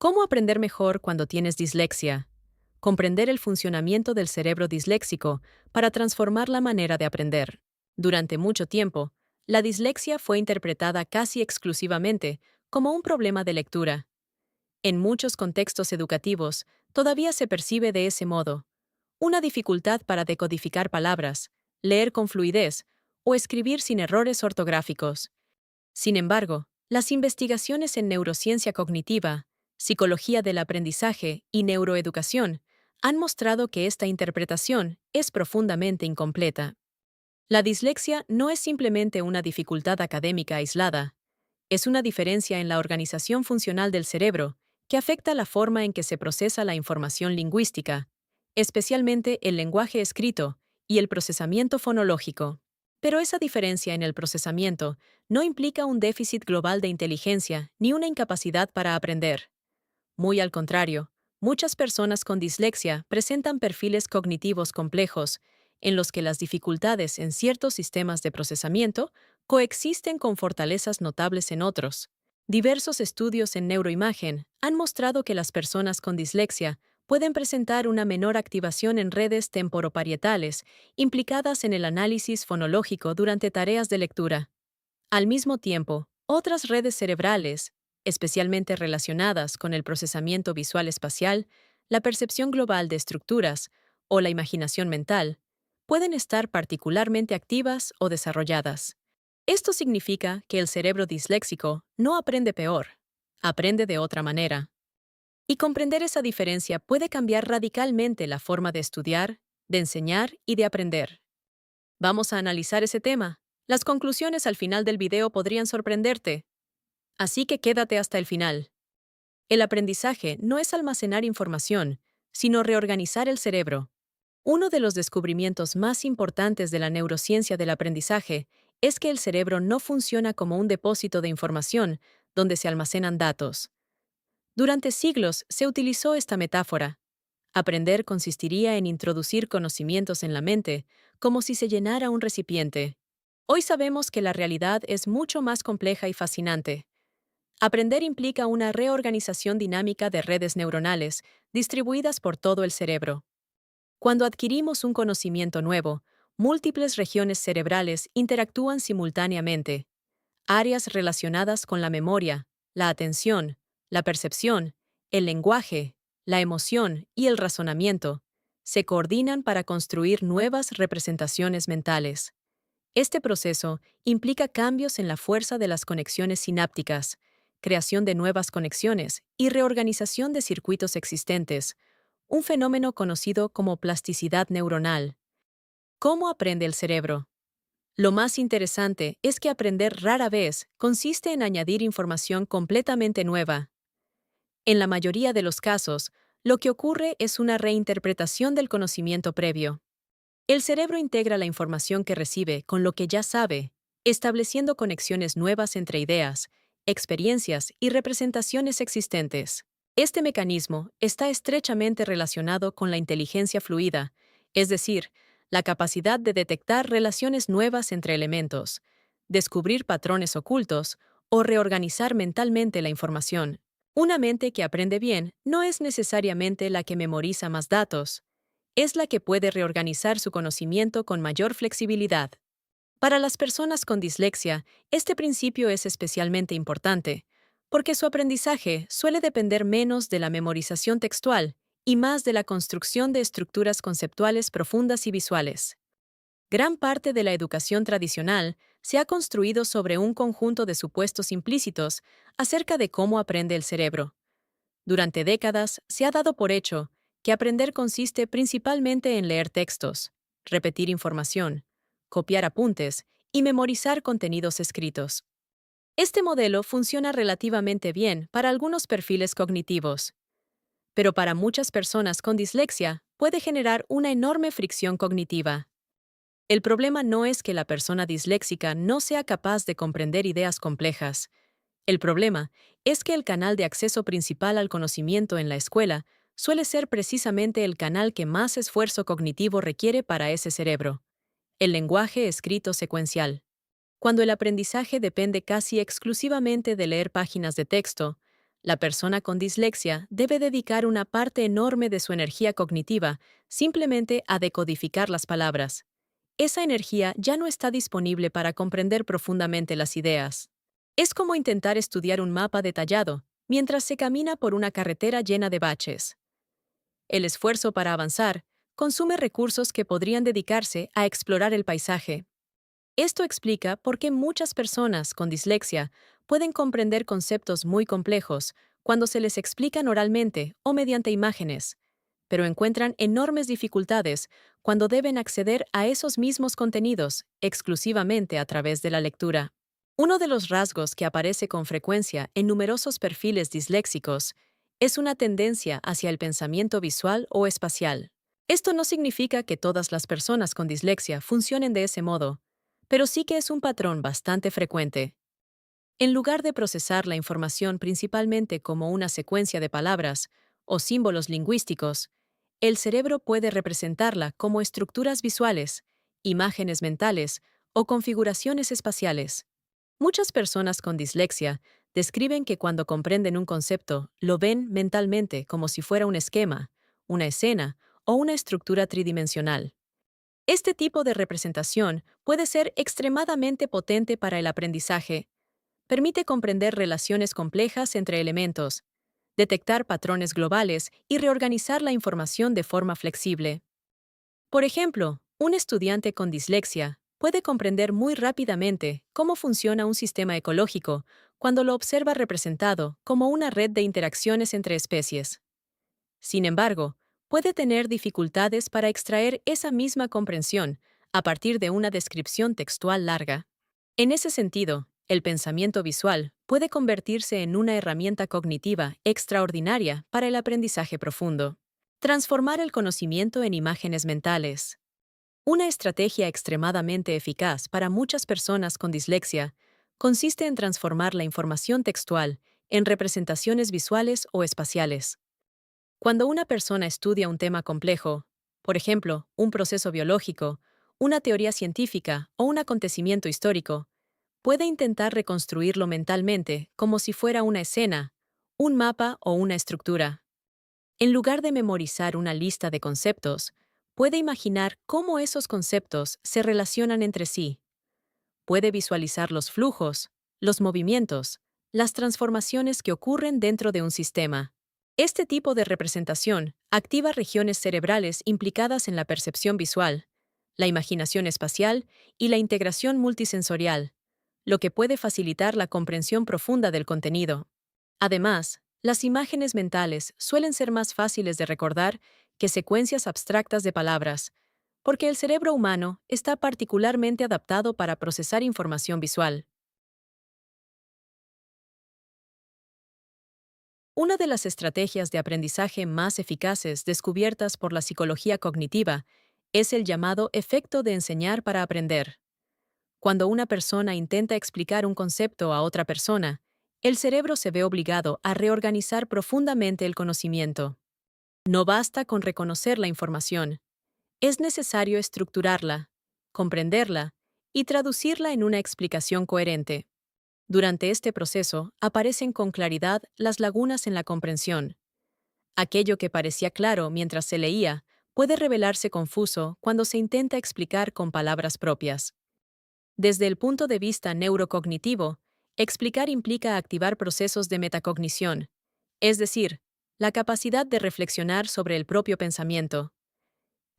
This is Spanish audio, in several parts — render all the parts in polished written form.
¿Cómo aprender mejor cuando tienes dislexia? Comprender el funcionamiento del cerebro disléxico para transformar la manera de aprender. Durante mucho tiempo, la dislexia fue interpretada casi exclusivamente como un problema de lectura. En muchos contextos educativos, todavía se percibe de ese modo. Una dificultad para decodificar palabras, leer con fluidez o escribir sin errores ortográficos. Sin embargo, las investigaciones en neurociencia cognitiva, psicología del aprendizaje y neuroeducación han mostrado que esta interpretación es profundamente incompleta. La dislexia no es simplemente una dificultad académica aislada, es una diferencia en la organización funcional del cerebro que afecta la forma en que se procesa la información lingüística, especialmente el lenguaje escrito y el procesamiento fonológico. Pero esa diferencia en el procesamiento no implica un déficit global de inteligencia ni una incapacidad para aprender. Muy al contrario, muchas personas con dislexia presentan perfiles cognitivos complejos, en los que las dificultades en ciertos sistemas de procesamiento coexisten con fortalezas notables en otros. Diversos estudios en neuroimagen han mostrado que las personas con dislexia pueden presentar una menor activación en redes temporoparietales implicadas en el análisis fonológico durante tareas de lectura. Al mismo tiempo, otras redes cerebrales, especialmente relacionadas con el procesamiento visual espacial, la percepción global de estructuras o la imaginación mental, pueden estar particularmente activas o desarrolladas. Esto significa que el cerebro disléxico no aprende peor, aprende de otra manera. Y comprender esa diferencia puede cambiar radicalmente la forma de estudiar, de enseñar y de aprender. Vamos a analizar ese tema. Las conclusiones al final del video podrían sorprenderte, así que quédate hasta el final. El aprendizaje no es almacenar información, sino reorganizar el cerebro. Uno de los descubrimientos más importantes de la neurociencia del aprendizaje es que el cerebro no funciona como un depósito de información donde se almacenan datos. Durante siglos se utilizó esta metáfora. Aprender consistiría en introducir conocimientos en la mente, como si se llenara un recipiente. Hoy sabemos que la realidad es mucho más compleja y fascinante. Aprender implica una reorganización dinámica de redes neuronales distribuidas por todo el cerebro. Cuando adquirimos un conocimiento nuevo, múltiples regiones cerebrales interactúan simultáneamente. Áreas relacionadas con la memoria, la atención, la percepción, el lenguaje, la emoción y el razonamiento se coordinan para construir nuevas representaciones mentales. Este proceso implica cambios en la fuerza de las conexiones sinápticas, creación de nuevas conexiones y reorganización de circuitos existentes, un fenómeno conocido como plasticidad neuronal. ¿Cómo aprende el cerebro? Lo más interesante es que aprender rara vez consiste en añadir información completamente nueva. En la mayoría de los casos, lo que ocurre es una reinterpretación del conocimiento previo. El cerebro integra la información que recibe con lo que ya sabe, estableciendo conexiones nuevas entre ideas, experiencias y representaciones existentes. Este mecanismo está estrechamente relacionado con la inteligencia fluida, es decir, la capacidad de detectar relaciones nuevas entre elementos, descubrir patrones ocultos o reorganizar mentalmente la información. Una mente que aprende bien no es necesariamente la que memoriza más datos, es la que puede reorganizar su conocimiento con mayor flexibilidad. Para las personas con dislexia, este principio es especialmente importante, porque su aprendizaje suele depender menos de la memorización textual y más de la construcción de estructuras conceptuales profundas y visuales. Gran parte de la educación tradicional se ha construido sobre un conjunto de supuestos implícitos acerca de cómo aprende el cerebro. Durante décadas se ha dado por hecho que aprender consiste principalmente en leer textos, repetir información, copiar apuntes y memorizar contenidos escritos. Este modelo funciona relativamente bien para algunos perfiles cognitivos, pero para muchas personas con dislexia puede generar una enorme fricción cognitiva. El problema no es que la persona disléxica no sea capaz de comprender ideas complejas. El problema es que el canal de acceso principal al conocimiento en la escuela suele ser precisamente el canal que más esfuerzo cognitivo requiere para ese cerebro: el lenguaje escrito secuencial. Cuando el aprendizaje depende casi exclusivamente de leer páginas de texto, La persona con dislexia debe dedicar una parte enorme de su energía cognitiva simplemente a decodificar las palabras. Esa energía ya no está disponible para comprender profundamente las ideas. Es como intentar estudiar un mapa detallado mientras se camina por una carretera llena de baches. El esfuerzo para avanzar consume recursos que podrían dedicarse a explorar el paisaje. Esto explica por qué muchas personas con dislexia pueden comprender conceptos muy complejos cuando se les explican oralmente o mediante imágenes, pero encuentran enormes dificultades cuando deben acceder a esos mismos contenidos exclusivamente a través de la lectura. Uno de los rasgos que aparece con frecuencia en numerosos perfiles disléxicos es una tendencia hacia el pensamiento visual o espacial. Esto no significa que todas las personas con dislexia funcionen de ese modo, pero sí que es un patrón bastante frecuente. En lugar de procesar la información principalmente como una secuencia de palabras o símbolos lingüísticos, el cerebro puede representarla como estructuras visuales, imágenes mentales o configuraciones espaciales. Muchas personas con dislexia describen que cuando comprenden un concepto, lo ven mentalmente como si fuera un esquema, una escena o una estructura tridimensional. Este tipo de representación puede ser extremadamente potente para el aprendizaje. Permite comprender relaciones complejas entre elementos, detectar patrones globales y reorganizar la información de forma flexible. Por ejemplo, un estudiante con dislexia puede comprender muy rápidamente cómo funciona un sistema ecológico cuando lo observa representado como una red de interacciones entre especies. Sin embargo, puede tener dificultades para extraer esa misma comprensión a partir de una descripción textual larga. En ese sentido, el pensamiento visual puede convertirse en una herramienta cognitiva extraordinaria para el aprendizaje profundo. Transformar el conocimiento en imágenes mentales. Una estrategia extremadamente eficaz para muchas personas con dislexia consiste en transformar la información textual en representaciones visuales o espaciales. Cuando una persona estudia un tema complejo, por ejemplo, un proceso biológico, una teoría científica o un acontecimiento histórico, puede intentar reconstruirlo mentalmente como si fuera una escena, un mapa o una estructura. En lugar de memorizar una lista de conceptos, puede imaginar cómo esos conceptos se relacionan entre sí. Puede visualizar los flujos, los movimientos, las transformaciones que ocurren dentro de un sistema. Este tipo de representación activa regiones cerebrales implicadas en la percepción visual, la imaginación espacial y la integración multisensorial, lo que puede facilitar la comprensión profunda del contenido. Además, las imágenes mentales suelen ser más fáciles de recordar que secuencias abstractas de palabras, porque el cerebro humano está particularmente adaptado para procesar información visual. Una de las estrategias de aprendizaje más eficaces descubiertas por la psicología cognitiva es el llamado efecto de enseñar para aprender. Cuando una persona intenta explicar un concepto a otra persona, el cerebro se ve obligado a reorganizar profundamente el conocimiento. No basta con reconocer la información, es necesario estructurarla, comprenderla y traducirla en una explicación coherente. Durante este proceso aparecen con claridad las lagunas en la comprensión. Aquello que parecía claro mientras se leía puede revelarse confuso cuando se intenta explicar con palabras propias. Desde el punto de vista neurocognitivo, explicar implica activar procesos de metacognición, es decir, la capacidad de reflexionar sobre el propio pensamiento.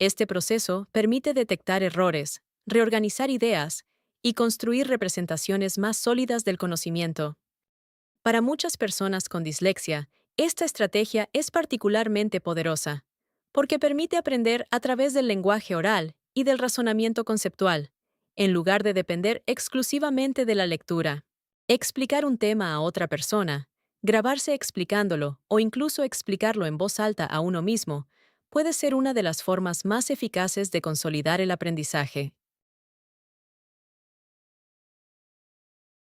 Este proceso permite detectar errores, reorganizar ideas y construir representaciones más sólidas del conocimiento. Para muchas personas con dislexia, esta estrategia es particularmente poderosa, porque permite aprender a través del lenguaje oral y del razonamiento conceptual, en lugar de depender exclusivamente de la lectura. Explicar un tema a otra persona, grabarse explicándolo o incluso explicarlo en voz alta a uno mismo, puede ser una de las formas más eficaces de consolidar el aprendizaje.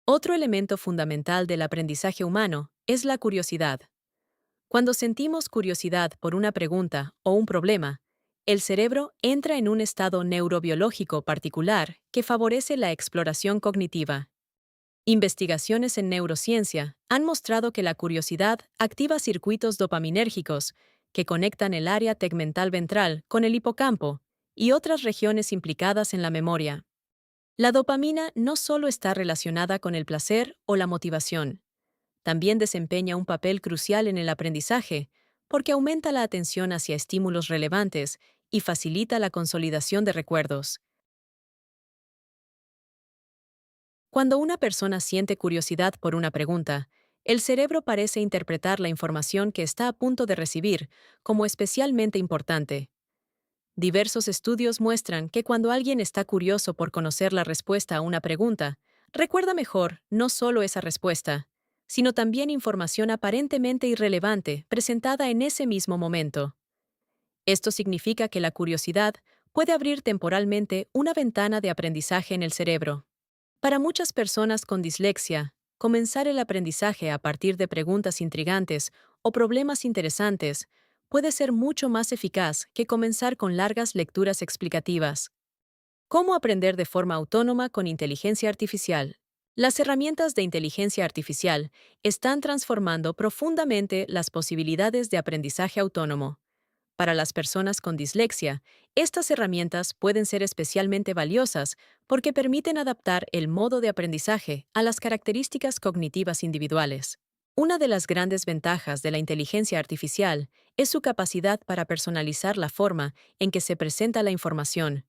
Otro elemento fundamental del aprendizaje humano es la curiosidad. Cuando sentimos curiosidad por una pregunta o un problema, el cerebro entra en un estado neurobiológico particular que favorece la exploración cognitiva. Investigaciones en neurociencia han mostrado que la curiosidad activa circuitos dopaminérgicos que conectan el área tegmental ventral con el hipocampo y otras regiones implicadas en la memoria. La dopamina no solo está relacionada con el placer o la motivación, también desempeña un papel crucial en el aprendizaje, porque aumenta la atención hacia estímulos relevantes y facilita la consolidación de recuerdos. Cuando una persona siente curiosidad por una pregunta, el cerebro parece interpretar la información que está a punto de recibir como especialmente importante. Diversos estudios muestran que cuando alguien está curioso por conocer la respuesta a una pregunta, recuerda mejor no solo esa respuesta, sino también información aparentemente irrelevante presentada en ese mismo momento. Esto significa que la curiosidad puede abrir temporalmente una ventana de aprendizaje en el cerebro. Para muchas personas con dislexia, comenzar el aprendizaje a partir de preguntas intrigantes o problemas interesantes puede ser mucho más eficaz que comenzar con largas lecturas explicativas. ¿Cómo aprender de forma autónoma con inteligencia artificial? Las herramientas de inteligencia artificial están transformando profundamente las posibilidades de aprendizaje autónomo. Para las personas con dislexia, estas herramientas pueden ser especialmente valiosas porque permiten adaptar el modo de aprendizaje a las características cognitivas individuales. Una de las grandes ventajas de la inteligencia artificial es su capacidad para personalizar la forma en que se presenta la información.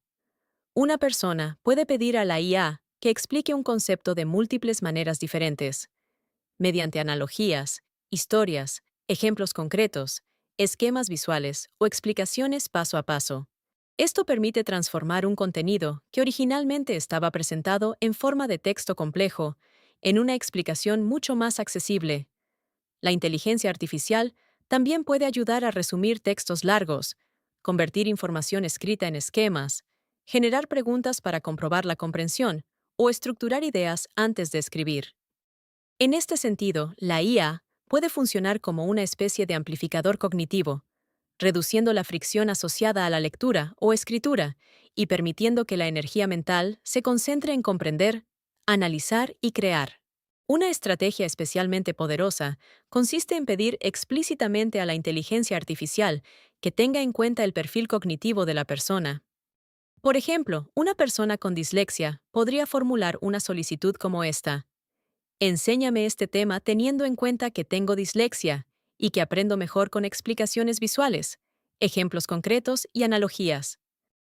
Una persona puede pedir a la IA que explique un concepto de múltiples maneras diferentes, mediante analogías, historias, ejemplos concretos, esquemas visuales o explicaciones paso a paso. Esto permite transformar un contenido que originalmente estaba presentado en forma de texto complejo en una explicación mucho más accesible. La inteligencia artificial también puede ayudar a resumir textos largos, convertir información escrita en esquemas, generar preguntas para comprobar la comprensión o estructurar ideas antes de escribir. En este sentido, la IA puede funcionar como una especie de amplificador cognitivo, reduciendo la fricción asociada a la lectura o escritura y permitiendo que la energía mental se concentre en comprender, analizar y crear. Una estrategia especialmente poderosa consiste en pedir explícitamente a la inteligencia artificial que tenga en cuenta el perfil cognitivo de la persona. Por ejemplo, una persona con dislexia podría formular una solicitud como esta: enséñame este tema teniendo en cuenta que tengo dislexia y que aprendo mejor con explicaciones visuales, ejemplos concretos y analogías.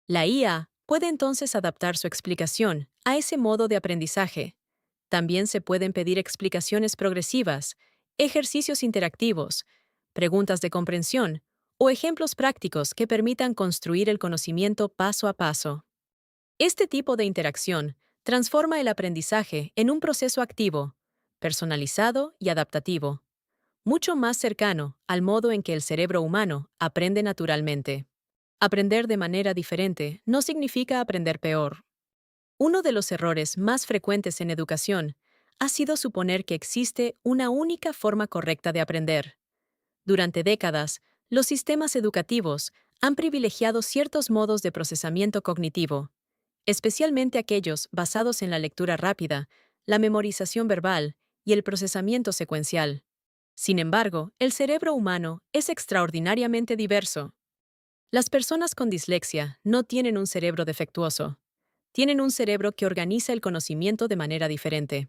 La IA puede entonces adaptar su explicación a ese modo de aprendizaje. También se pueden pedir explicaciones progresivas, ejercicios interactivos, preguntas de comprensión o ejemplos prácticos que permitan construir el conocimiento paso a paso. Este tipo de interacción transforma el aprendizaje en un proceso activo, personalizado y adaptativo, mucho más cercano al modo en que el cerebro humano aprende naturalmente. Aprender de manera diferente no significa aprender peor. Uno de los errores más frecuentes en educación ha sido suponer que existe una única forma correcta de aprender. Durante décadas, los sistemas educativos han privilegiado ciertos modos de procesamiento cognitivo, especialmente aquellos basados en la lectura rápida, la memorización verbal y el procesamiento secuencial. Sin embargo, el cerebro humano es extraordinariamente diverso. Las personas con dislexia no tienen un cerebro defectuoso. Tienen un cerebro que organiza el conocimiento de manera diferente.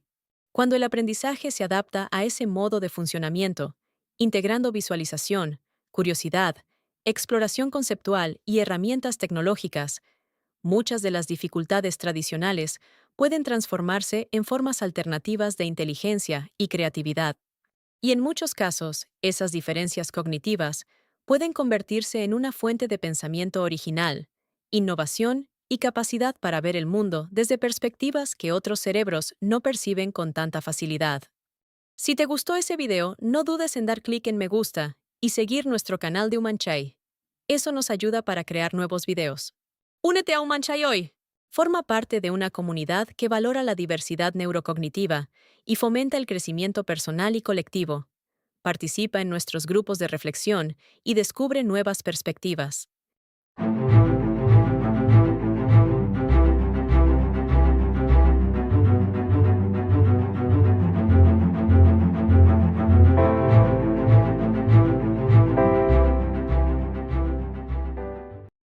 Cuando el aprendizaje se adapta a ese modo de funcionamiento, integrando visualización, curiosidad, exploración conceptual y herramientas tecnológicas, muchas de las dificultades tradicionales pueden transformarse en formas alternativas de inteligencia y creatividad. Y en muchos casos, esas diferencias cognitivas pueden convertirse en una fuente de pensamiento original, innovación y capacidad para ver el mundo desde perspectivas que otros cerebros no perciben con tanta facilidad. Si te gustó ese video, no dudes en dar clic en me gusta y seguir nuestro canal de Umanchay. Eso nos ayuda para crear nuevos videos. ¡Únete a Umanchay hoy! Forma parte de una comunidad que valora la diversidad neurocognitiva y fomenta el crecimiento personal y colectivo. Participa en nuestros grupos de reflexión y descubre nuevas perspectivas.